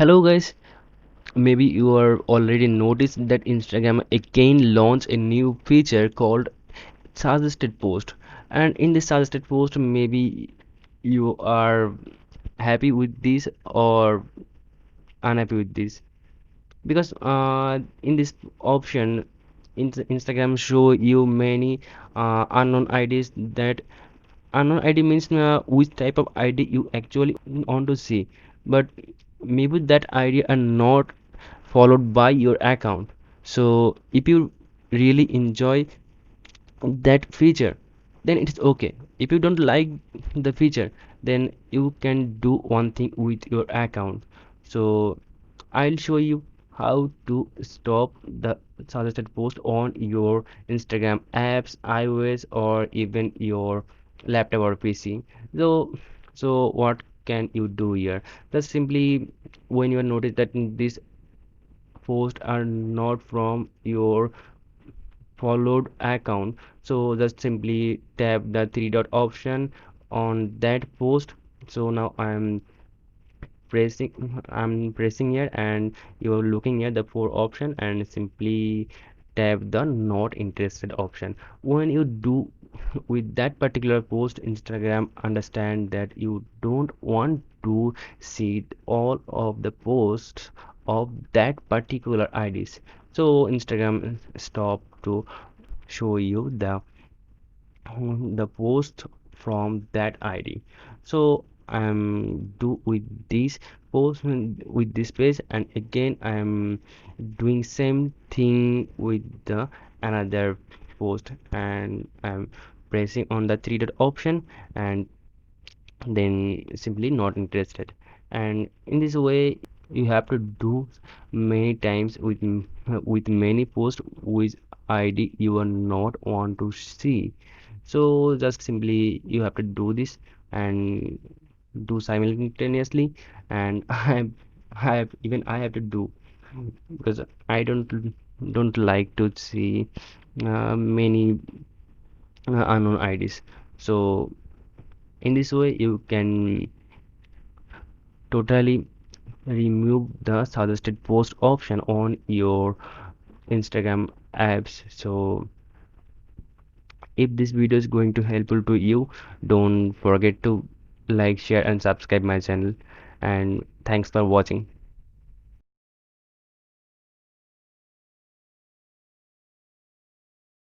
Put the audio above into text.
Hello guys, maybe you are already noticed that Instagram again launched a new feature called suggested post, and in this suggested post maybe you are happy with this or unhappy with this because in this option Instagram show you many unknown IDs. That unknown ID means which type of ID you actually want to see, but maybe that ID are not followed by your account. So if you really enjoy that feature, then it's okay. If you don't like the feature, then you can do one thing with your account. So I'll show you how to stop the suggested post on your Instagram apps, iOS, or even your laptop or PC. So what can you do here? Just simply, when you notice that these posts are not from your followed account, so just simply tap the three dot option on that post. So now I'm pressing here, and you're looking at the four option, and simply tap the not interested option. When you do with that particular post, Instagram understand that you don't want to see all of the posts of that particular IDs. So Instagram stop to show you the post from that ID. So I'm do with this post with this page, and again I'm doing same thing with the another post, and I'm pressing on the three dot option, and then simply not interested. And in this way you have to do many times with many posts with ID you are not want to see. So just simply you have to do this and do simultaneously. And I have to do, because I don't like to see many unknown IDs. So in this way you can totally remove the suggested post option on your Instagram apps. So if this video is going to helpful to you, don't forget to like, share and subscribe my channel. And thanks for watching.